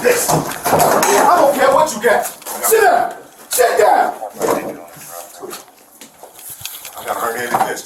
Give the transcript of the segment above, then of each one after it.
Listen, I don't care what you got. Sit down. Sit down.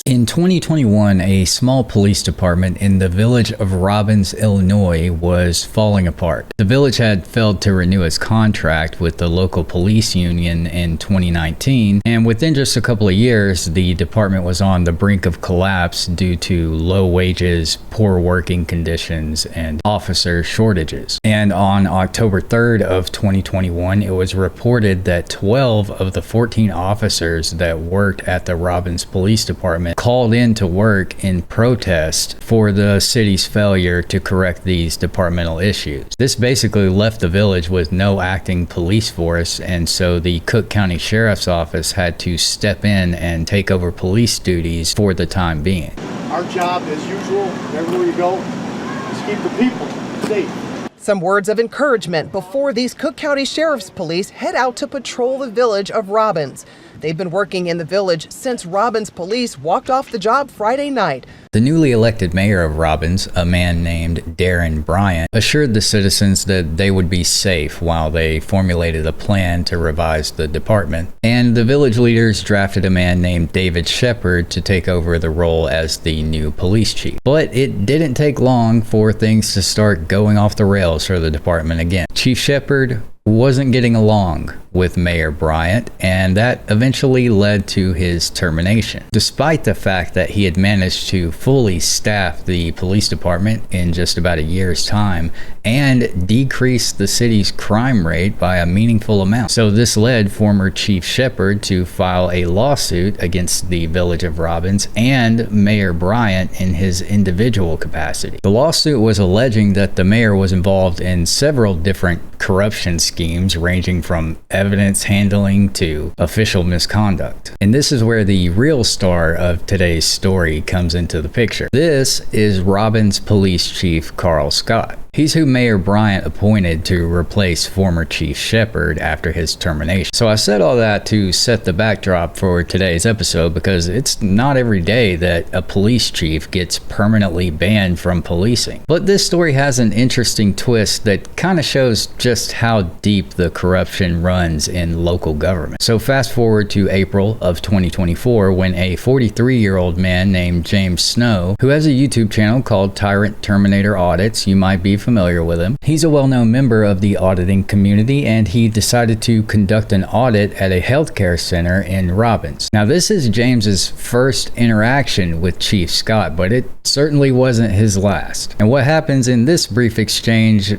In 2021, a small police department in the village of Robbins, Illinois was falling apart. The village had failed to renew its contract with the local police union in 2019, and within just a couple of years, the department was on the brink of collapse due to low wages, poor working conditions, and officer shortages. And on October 3rd of 2021, it was reported that 12 of the 14 officers that worked at the Robbins Police Department called in to work in protest for the city's failure to correct these departmental issues. This basically left the village with no acting police force, and so the Cook County Sheriff's Office had to step in and take over police duties for the time being. Our job, as usual, everywhere you go, is keep the people safe. Some words of encouragement before these Cook County Sheriff's Police head out to patrol the village of Robbins. They've been working in the village since Robbins Police walked off the job Friday night. The newly elected mayor of Robbins, a man named Darren Bryant, assured the citizens that they would be safe while they formulated a plan to revise the department. And the village leaders drafted a man named David Shepard to take over the role as the new police chief. But it didn't take long for things to start going off the rails for the department again. Chief Shepard wasn't getting along with Mayor Bryant, and that eventually led to his termination. Despite the fact that he had managed to fully staff the police department in just about a year's time and decrease the city's crime rate by a meaningful amount. So this led former Chief Shepard to file a lawsuit against the village of Robbins and Mayor Bryant in his individual capacity. The lawsuit was alleging that the mayor was involved in several different corruption schemes ranging from evidence handling to official misconduct. And this is where the real star of today's story comes into the picture. This is Robbins Police Chief Carl Scott. He's who Mayor Bryant appointed to replace former Chief Shepard after his termination. So I said all that to set the backdrop for today's episode because it's not every day that a police chief gets permanently banned from policing. But this story has an interesting twist that kind of shows just how deep the corruption runs in local government. So fast forward to April of 2024 when a 43-year-old man named James Snow, who has a YouTube channel called Tyrant Terminator Audits, you might be familiar with him. He's a well-known member of the auditing community, and he decided to conduct an audit at a healthcare center in Robbins. Now, this is James's first interaction with Chief Scott, but it certainly wasn't his last. And what happens in this brief exchange,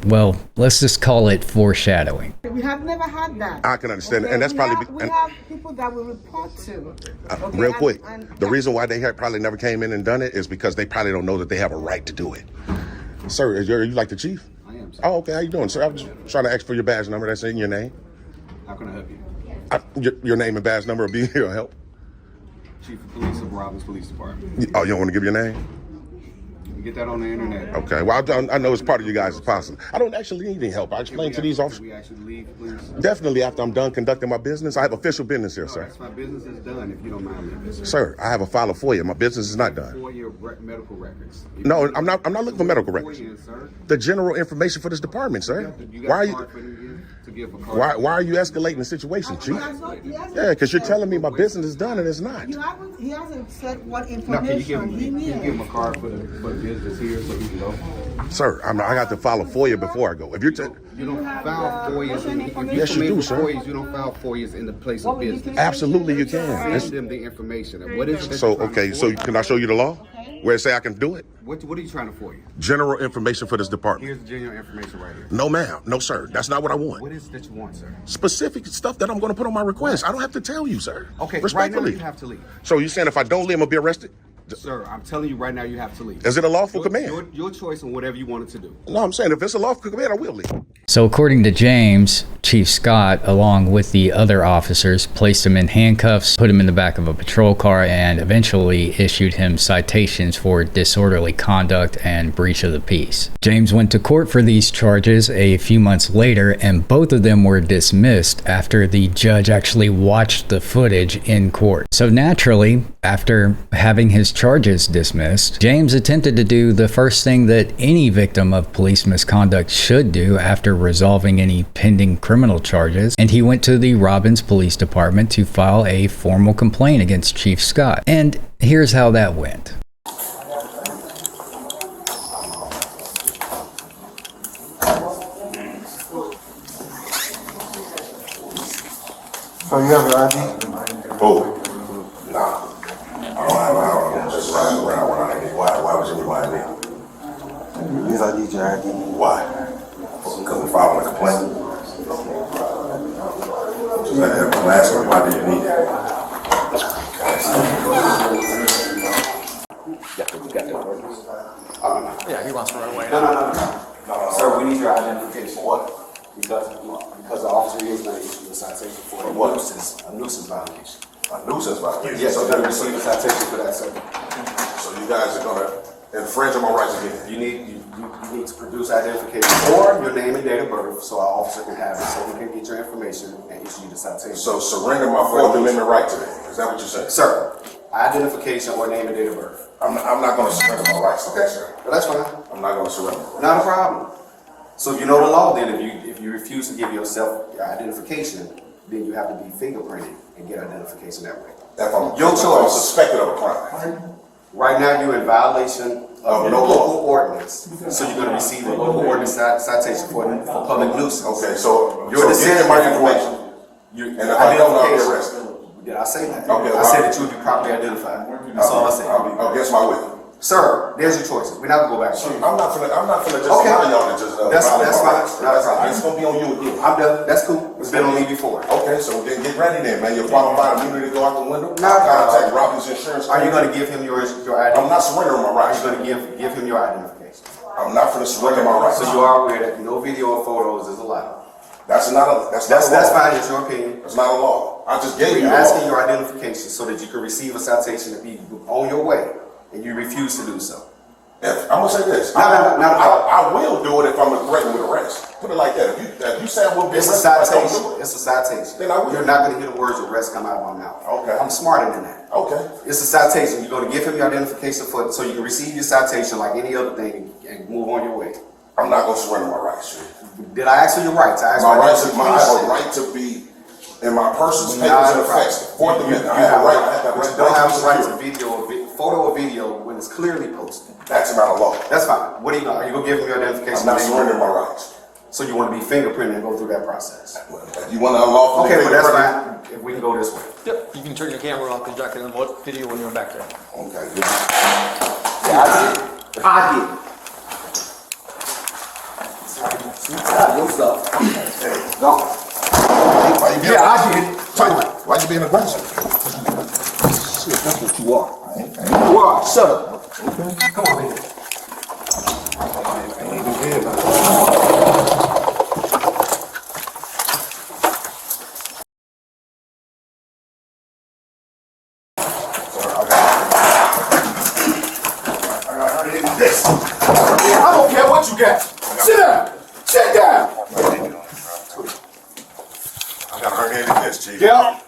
well, let's just call it foreshadowing. We have never had that. I can understand, okay? and that's we probably... We have people that we report to. Okay? Real quick, the reason why they probably never came in and done it is because they probably don't know that they have a right to do it. Sir, are you like the chief? I am, sir. Oh, okay. How you doing, sir? I was just trying to ask for your badge number. That's in your name. How can I help you? Your name and badge number will be here. Help. Chief of Police of Robbins Police Department. Oh, you don't want to give your name? You get that on the internet. Okay. Well, I know it's part of you guys' policy. I don't actually need any help. I explained to these officers. We actually leave, please. Definitely after I'm done conducting my business. I have official business here, sir. That's my business is done, if you don't mind leaving, sir. Sir, I have a file for you. My business is not done. For your medical records. No, I'm not looking for medical records. Sir. The general information for this department, sir. Why are you? Why are you escalating the situation, Chief? Yeah, because you're telling me my business is done and it's not. He hasn't said what No, information can you give him a card for the business here so he can go? Sir, I got to file a FOIA before I go. If you're you don't file FOIAs. Yes, you do, sir. FOIAs, you don't file FOIAs in the place of business. Absolutely, you can. Send them the information. And what is it? So, okay, so can I show you the law? Where it say I can do it? What are you trying to FOIA? General information for this department. Here's the general information right here. No, ma'am. No, sir. That's not what I want. What is it that you want, sir? Specific stuff that I'm going to put on my request. I don't have to tell you, sir. Okay, respectfully. right now you have to leave. So you're saying if I don't leave, I'm going to be arrested? Sir, I'm telling you right now you have to leave. Is it a lawful command? Your choice on whatever you wanted to do. No, I'm saying if it's a lawful command, I will leave. So according to James, Chief Scott, along with the other officers, placed him in handcuffs, put him in the back of a patrol car, and eventually issued him citations for disorderly conduct and breach of the peace. James went to court for these charges a few months later, and both of them were dismissed after the judge actually watched the footage in court. So naturally, After having his charges dismissed, James attempted to do the first thing that any victim of police misconduct should do after resolving any pending criminal charges, and he went to the Robbins Police Department to file a formal complaint against Chief Scott. And here's how that went. So you have your ID? Oh, nah. I don't just ride around when I need. Why would you need my ID? Because I need your ID. Why? Because I'm filing a complaint. I'm asking, why do you need it? Yeah, he wants to run away. No. Sir, we need your identification. What? Because the officer is going to issue a citation for a what? nuisance violation. A nuisance violation? Yes, so you're going to receive a citation for that, sir. So you guys are gonna infringe on my rights again? You need to produce identification or your name and date of birth so our officer can have it, so we can get your information and issue you the citation. So surrender my Fourth Amendment right to me. Is that what you're saying? Sir, identification or name and date of birth. I'm not gonna surrender my rights. Okay, sir. Well, that's fine. I'm not gonna surrender. Not a problem. So if you know the law, then if you refuse to give yourself your identification, then you have to be fingerprinted and get identification that way. If I'm Your choice. suspected of a crime. Right now, you're in violation of no local ordinance, so you're going to receive a local ordinance citation for public nuisance. Okay, so Your decision my information. Your And if I don't, I'll be identification. arrested. Did I say that? Okay, I said that you would be properly identified. That's all I said. I'll be against my will. Sir, there's your choices. We're not gonna go back. I'm not finna just Okay. allow y'all to just That's violate my fine. rights. Not a problem. It's gonna be on you again. I'm done. That's cool. It's been on me before. Okay, so then get ready then, man. Your qualified immunity go out the window. Not a problem. Contact Robbins Insurance. Are you gonna give him your I'm identification? not surrendering my Are rights. you gonna give him your identification? I'm not finna surrender my rights. So you are aware that no video or photos is allowed. That's not a That's law. fine. It's your opinion. That's not a law. I just gave you We're the asking law. your identification so that you can receive a citation to be on your way, and you refuse to do so. I'm gonna say this. No. I will do it if I'm threatened with arrest. Put it like that. If you say I will be It's a arrested, I don't citation. do it. It's a citation. Then I will. You're not gonna hear the words arrest come out of my mouth. Okay. I'm smarter than that. Okay. It's a citation. You're gonna give him your identification so you can receive your citation like any other thing and move on your way. I'm not gonna surrender my rights. Did I ask for your rights? I asked My for rights is I have a identification. right to be in my person's Not papers in a problem. effect. Fourth You Amendment. I have a right. but you don't have the right to photo or video when it's clearly posted. That's not a law. That's fine. What are you gonna give him your identification? I'm not surrendering my rights. So you want to be fingerprinted and go through that process? You want to unlawfully? Okay, well that's fingerprint me? fine. If we can go this way. Yep, you can turn your camera off because Jack can what video when you're back there. Okay. Good. Yeah, I did. I did. Your stuff. Go. Why you being Yeah, I did. Why you being aggressive? Shit, that's what you are. You are. Shut up. Come on, man. This. I don't care what you got. Sit down. Sit down. I got hurt head in this, Chief. Yeah.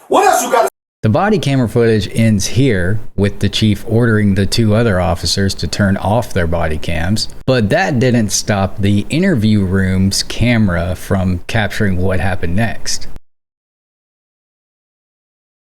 What else you got? The body camera footage ends here, with the chief ordering the two other officers to turn off their body cams, but that didn't stop the interview room's camera from capturing what happened next.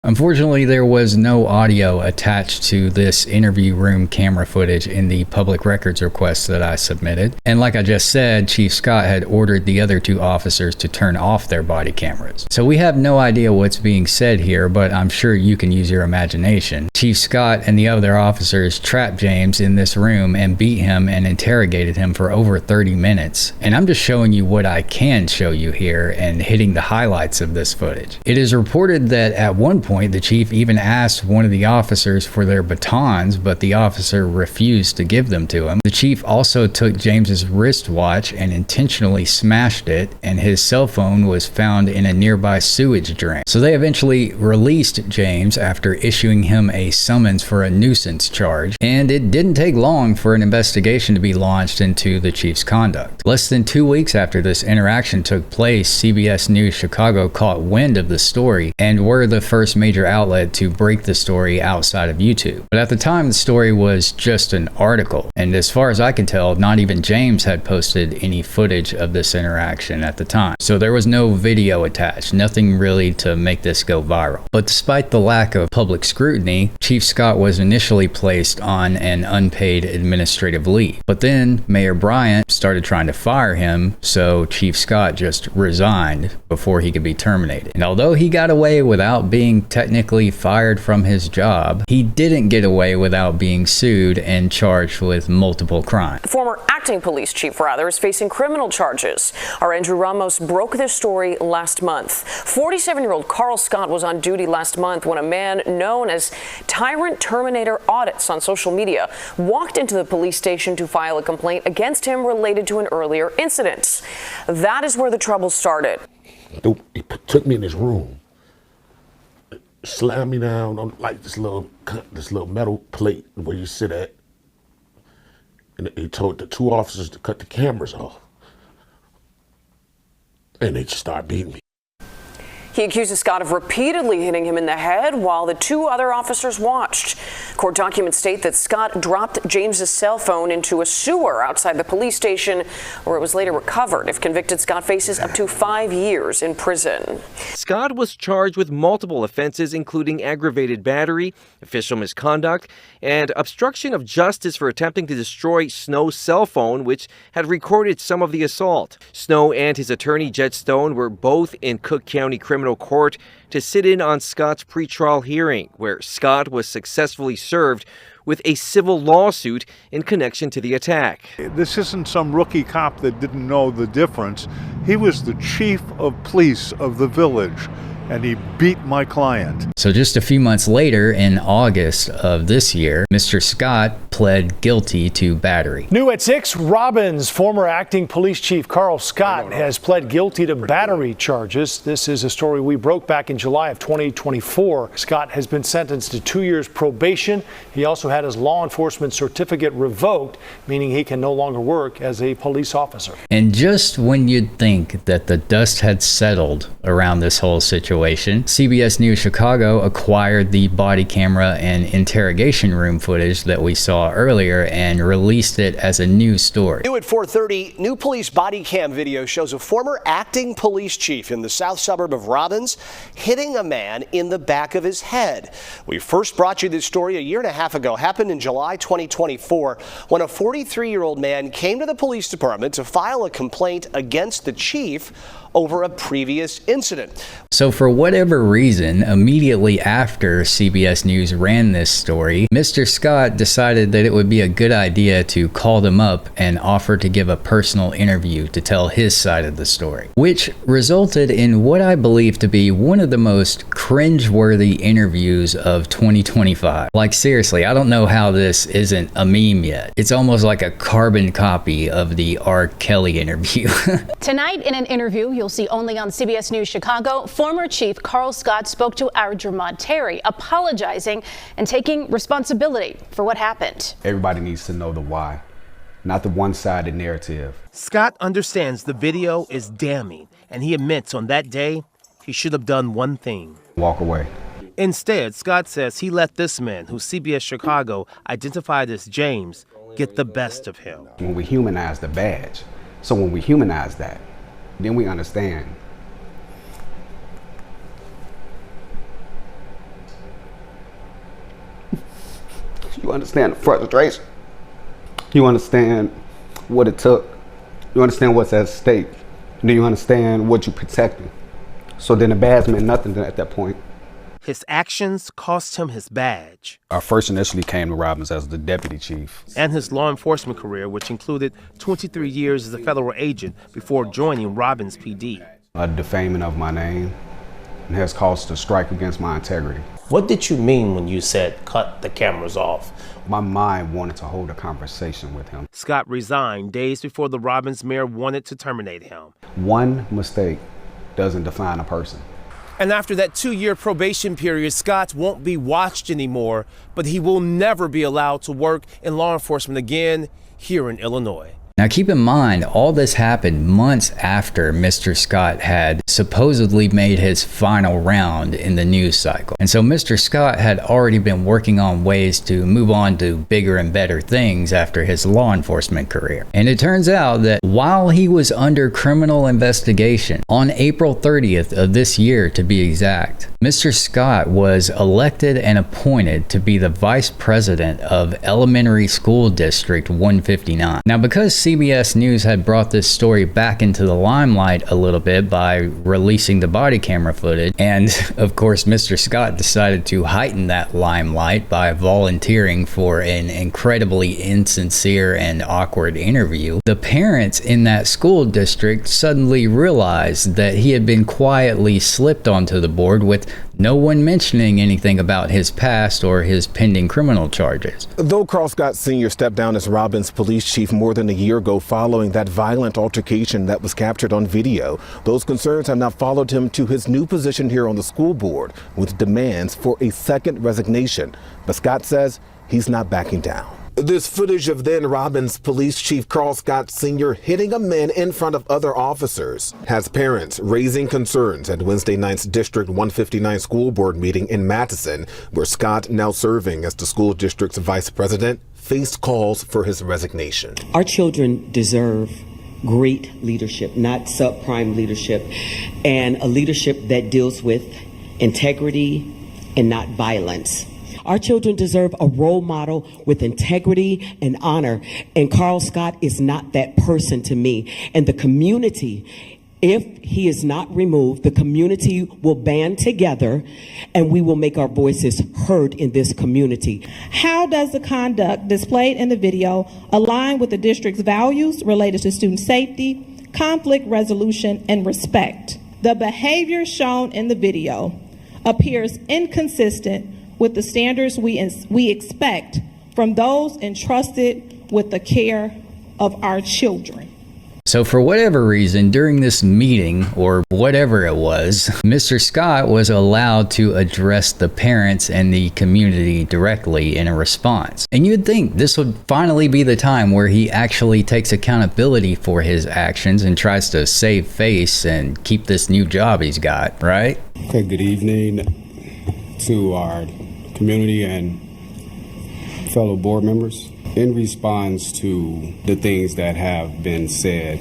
Unfortunately, there was no audio attached to this interview room camera footage in the public records request that I submitted. And like I just said, Chief Scott had ordered the other two officers to turn off their body cameras. So we have no idea what's being said here, but I'm sure you can use your imagination. Chief Scott and the other officers trapped James in this room and beat him and interrogated him for over 30 minutes. And I'm just showing you what I can show you here and hitting the highlights of this footage. It is reported that at one point, the chief even asked one of the officers for their batons, but the officer refused to give them to him. The chief also took James's wristwatch and intentionally smashed it, and his cell phone was found in a nearby sewage drain. So they eventually released James after issuing him a summons for a nuisance charge, and it didn't take long for an investigation to be launched into the chief's conduct. Less than 2 weeks after this interaction took place, CBS News Chicago caught wind of the story and were the first major outlet to break the story outside of YouTube. But at the time, the story was just an article. And as far as I can tell, not even James had posted any footage of this interaction at the time. So there was no video attached, nothing really to make this go viral. But despite the lack of public scrutiny, Chief Scott was initially placed on an unpaid administrative leave. But then Mayor Bryant started trying to fire him, so Chief Scott just resigned before he could be terminated. And although he got away without being technically fired from his job, he didn't get away without being sued and charged with multiple crimes. The former acting police chief, is facing criminal charges. Our Andrew Ramos broke this story last month. 47-year-old Carl Scott was on duty last month when a man known as Tyrant Terminator Audits on social media walked into the police station to file a complaint against him related to an earlier incident. That is where the trouble started. He took me in his room, slammed me down on like this little metal plate where you sit at, and he told the two officers to cut the cameras off, and they just started beating me. He accuses Scott of repeatedly hitting him in the head while the two other officers watched. Court documents state that Scott dropped James's cell phone into a sewer outside the police station, where it was later recovered. If convicted, Scott faces up to 5 years in prison. Scott was charged with multiple offenses, including aggravated battery, official misconduct, and obstruction of justice for attempting to destroy Snow's cell phone, which had recorded some of the assault. Snow and his attorney, Jed Stone, were both in Cook County Criminal Court to sit in on Scott's pretrial hearing, where Scott was successfully served with a civil lawsuit in connection to the attack. This isn't some rookie cop that didn't know the difference. He was the chief of police of the village, and he beat my client. So just a few months later, in August of this year, Mr. Scott pled guilty to battery. New at 6, Robbins former acting police chief Carl Scott has pled guilty to battery charges. This is a story we broke back in July of 2024. Scott has been sentenced to 2 years probation. He also had his law enforcement certificate revoked, meaning he can no longer work as a police officer. And just when you'd think that the dust had settled around this whole situation, CBS News Chicago acquired the body camera and interrogation room footage that we saw earlier and released it as a news story. New at 4:30, new police body cam video shows a former acting police chief in the south suburb of Robbins hitting a man in the back of his head. We first brought you this story a year and a half ago. Happened in July 2024 when a 43-year-old man came to the police department to file a complaint against the chief over a previous incident. So for whatever reason, immediately after CBS News ran this story, Mr. Scott decided that it would be a good idea to call them up and offer to give a personal interview to tell his side of the story, which resulted in what I believe to be one of the most cringeworthy interviews of 2025. Like seriously, I don't know how this isn't a meme yet. It's almost like a carbon copy of the R. Kelly interview. Tonight in an interview you'll see only on CBS News Chicago, former Chief Carl Scott spoke to our Jermont Terry, apologizing and taking responsibility for what happened. Everybody needs to know the why, not the one-sided narrative. Scott understands the video is damning, and he admits on that day he should have done one thing. Walk away. Instead, Scott says he let this man, who CBS Chicago identified as James, get the best of him. When we humanize the badge, so when we humanize that, then we understand. You understand the frustration. You understand what it took. You understand what's at stake. Then you understand what you're protecting. So then the badge meant nothing at that point. His actions cost him his badge. I first initially came to Robbins as the deputy chief. And his law enforcement career, which included 23 years as a federal agent before joining Robbins PD. A defaming of my name has caused a strike against my integrity. What did you mean when you said cut the cameras off? My mind wanted to hold a conversation with him. Scott resigned days before the Robbins mayor wanted to terminate him. One mistake doesn't define a person. And after that 2-year probation period, Scott won't be watched anymore, but he will never be allowed to work in law enforcement again here in Illinois. Now keep in mind, all this happened months after Mr. Scott had supposedly made his final round in the news cycle. And so Mr. Scott had already been working on ways to move on to bigger and better things after his law enforcement career. And it turns out that while he was under criminal investigation, on April 30th of this year to be exact, Mr. Scott was elected and appointed to be the vice president of Elementary School District 159. Now, because CBS News had brought this story back into the limelight a little bit by releasing the body camera footage, and of course Mr. Scott decided to heighten that limelight by volunteering for an incredibly insincere and awkward interview, the parents in that school district suddenly realized that he had been quietly slipped onto the board with no one mentioning anything about his past or his pending criminal charges. Though Carl Scott Sr. stepped down as Robbins police chief more than a year ago following that violent altercation that was captured on video, those concerns have now followed him to his new position here on the school board with demands for a second resignation. But Scott says he's not backing down. This footage of then Robbins Police Chief Carl Scott Sr. hitting a man in front of other officers has parents raising concerns at Wednesday night's District 159 school board meeting in Madison, where Scott, now serving as the school district's vice president, faced calls for his resignation. Our children deserve great leadership, not subprime leadership, and a leadership that deals with integrity and not violence. Our children deserve a role model with integrity and honor, and Carl Scott is not that person to me. And the community, if he is not removed, the community will band together and we will make our voices heard in this community. How does the conduct displayed in the video align with the district's values related to student safety, conflict resolution, and respect? The behavior shown in the video appears inconsistent with the standards we expect from those entrusted with the care of our children. So for whatever reason, during this meeting, or whatever it was, Mr. Scott was allowed to address the parents and the community directly in a response. And you'd think this would finally be the time where he actually takes accountability for his actions and tries to save face and keep this new job he's got, right? Okay, good evening to our community and fellow board members. In response to the things that have been said,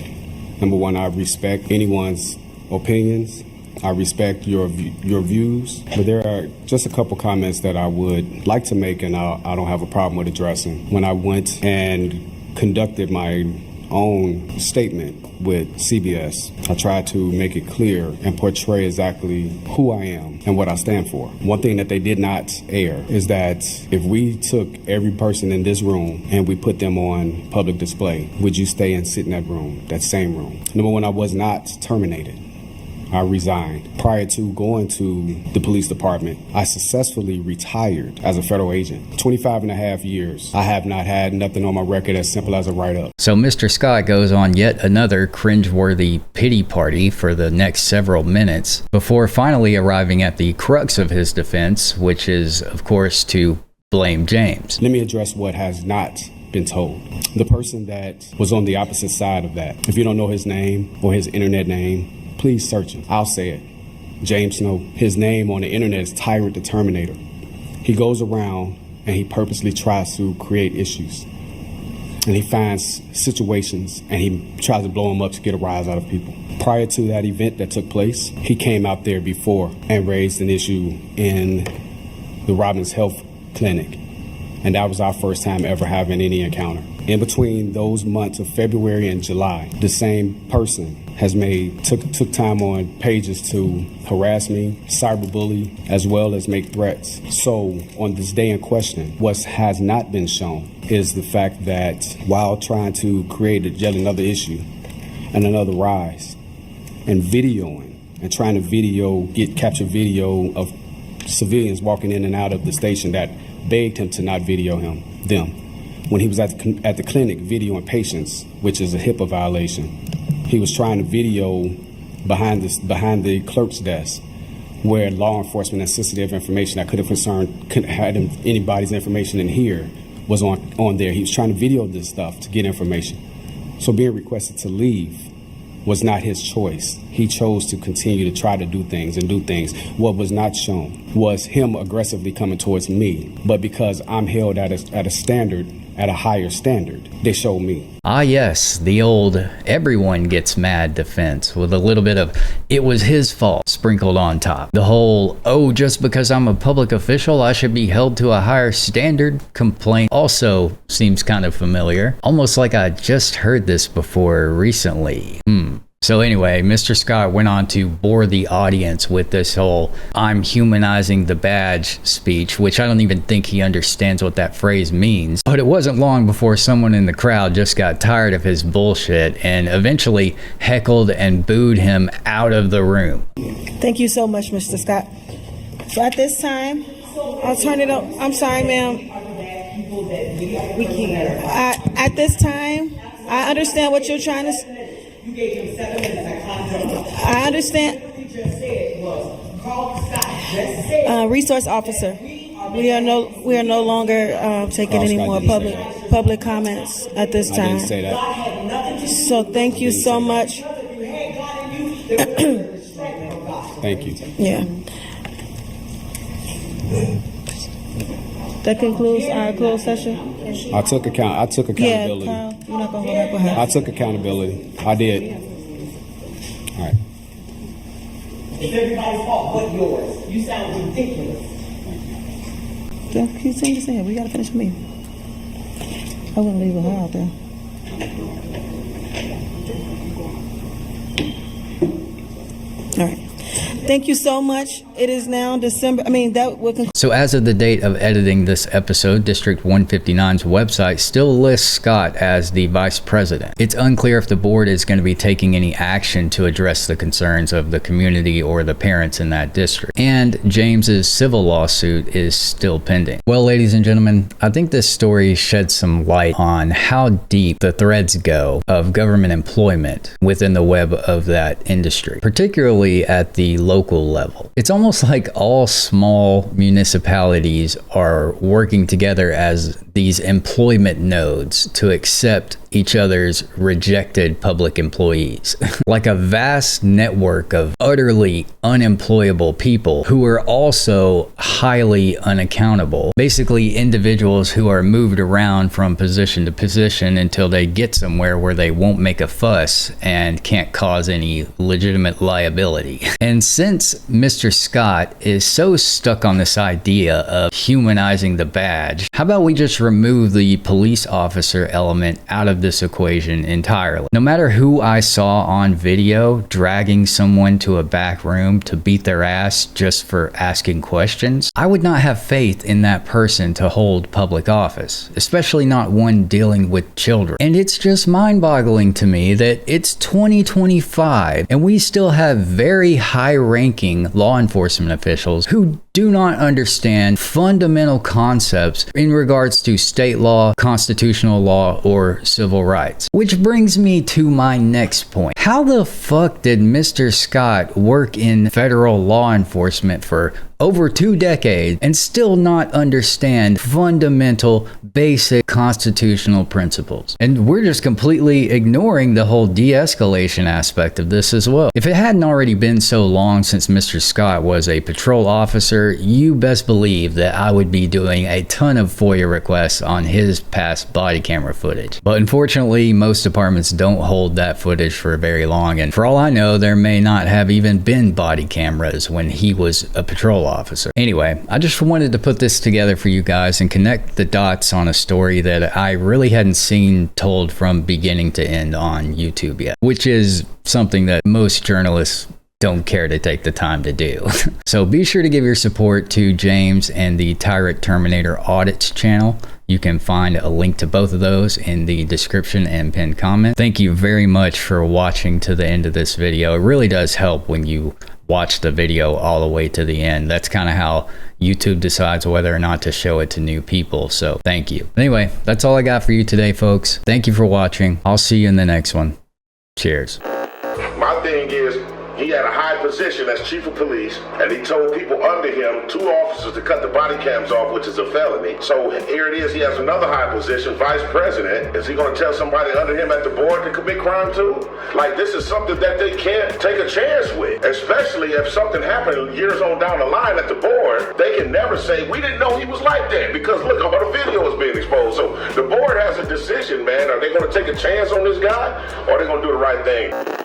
number one, I respect anyone's opinions. I respect your views, but there are just a couple comments that I would like to make, and I don't have a problem with addressing. When I went and conducted my own statement with CBS, I tried to make it clear and portray exactly who I am and what I stand for. One thing that they did not air is that if we took every person in this room and we put them on public display, would you stay and sit in that room, that same room? Number one, I was not terminated. I resigned. Prior to going to the police department, I successfully retired as a federal agent. 25 and a half years. I have not had nothing on my record as simple as a write-up. So Mr. Scott goes on yet another cringeworthy pity party for the next several minutes before finally arriving at the crux of his defense, which is, of course, to blame James. Let me address what has not been told. The person that was on the opposite side of that, if you don't know his name or his internet name, please search him. I'll say it. James Snow. His name on the internet is Tyrant the Terminator. He goes around and he purposely tries to create issues. And he finds situations and he tries to blow them up to get a rise out of people. Prior to that event that took place, he came out there before and raised an issue in the Robbins Health Clinic. And that was our first time ever having any encounter. In between those months of February and July, the same person has took time on pages to harass me, cyberbully, as well as make threats. So on this day in question, what has not been shown is the fact that while trying to create yet another issue and another rise, and videoing and trying to capture video of civilians walking in and out of the station that begged him to not video them. When he was at the clinic videoing patients, which is a HIPAA violation, he was trying to video behind the clerk's desk where law enforcement and sensitive information that could have had anybody's information in here was on there. He was trying to video this stuff to get information. So being requested to leave was not his choice. He chose to continue to try to do things and do things. What was not shown was him aggressively coming towards me. But because I'm held at a standard, at a higher standard, they showed me. Ah yes, the old everyone gets mad defense with a little bit of it was his fault sprinkled on top. The whole, oh, just because I'm a public official, I should be held to a higher standard complaint also seems kind of familiar. Almost like I just heard this before recently. So anyway, Mr. Scott went on to bore the audience with this whole I'm humanizing the badge speech, which I don't even think he understands what that phrase means. But it wasn't long before someone in the crowd just got tired of his bullshit and eventually heckled and booed him out of the room. Thank you so much, Mr. Scott. So at this time, I'll turn it up. I'm sorry, ma'am. We can't. At this time, I understand what you're trying to say. You gave him 7 minutes. I understand. Resource officer, we are no longer taking any more public comments at this time. I didn't say that. So thank you so much. Thank you. Yeah. That concludes our closed session. I took accountability. Yeah, Carl, you're not gonna go back. Go ahead. I took accountability. I did. All right. It's everybody's fault but yours. You sound ridiculous. Yeah, keep saying the same. We gotta finish the meeting. I wouldn't leave her out there. All right. Thank you so much. It is now December. So as of the date of editing this episode, District 159's website still lists Scott as the vice president. It's unclear if the board is going to be taking any action to address the concerns of the community or the parents in that district. And James's civil lawsuit is still pending. Well, ladies and gentlemen, I think this story sheds some light on how deep the threads go of government employment within the web of that industry, particularly at the local level. It's almost like all small municipalities are working together as these employment nodes to accept each other's rejected public employees. Like a vast network of utterly unemployable people who are also highly unaccountable. Basically individuals who are moved around from position to position until they get somewhere where they won't make a fuss and can't cause any legitimate liability. And since Mr. Scott is so stuck on this idea of humanizing the badge, how about we just remove the police officer element out of this equation entirely? No matter who I saw on video dragging someone to a back room to beat their ass just for asking questions, I would not have faith in that person to hold public office, especially not one dealing with children. And it's just mind-boggling to me that it's 2025 and we still have very high-ranking law enforcement officials who do not understand fundamental concepts in regards to state law, constitutional law, or civil rights. Which brings me to my next point. How the fuck did Mr. Scott work in federal law enforcement for over 2 decades and still not understand fundamental, basic constitutional principles? And we're just completely ignoring the whole de-escalation aspect of this as well. If it hadn't already been so long since Mr. Scott was a patrol officer, you best believe that I would be doing a ton of FOIA requests on his past body camera footage. But unfortunately, most departments don't hold that footage for very long, and for all I know, there may not have even been body cameras when he was a patrol officer. Anyway, I just wanted to put this together for you guys and connect the dots on a story that I really hadn't seen told from beginning to end on YouTube yet, which is something that most journalists don't care to take the time to do. So be sure to give your support to James and the Tyrant Terminator Audits channel. You can find a link to both of those in the description and pinned comment. Thank you very much for watching to the end of this video. It really does help when you watch the video all the way to the end. That's kind of how YouTube decides whether or not to show it to new people. So thank you. Anyway, that's all I got for you today, folks. Thank you for watching. I'll see you in the next one. Cheers. My thing is, He had a high position as chief of police, and he told people under him, 2 officers, to cut the body cams off, which is a felony. So here it is, he has another high position, vice president. Is he gonna tell somebody under him at the board to commit crime too? Like, this is something that they can't take a chance with, especially if something happened years on down the line at the board. They can never say, we didn't know he was like that, because look, all the video is being exposed. So the board has a decision, man. Are they gonna take a chance on this guy, or are they gonna do the right thing?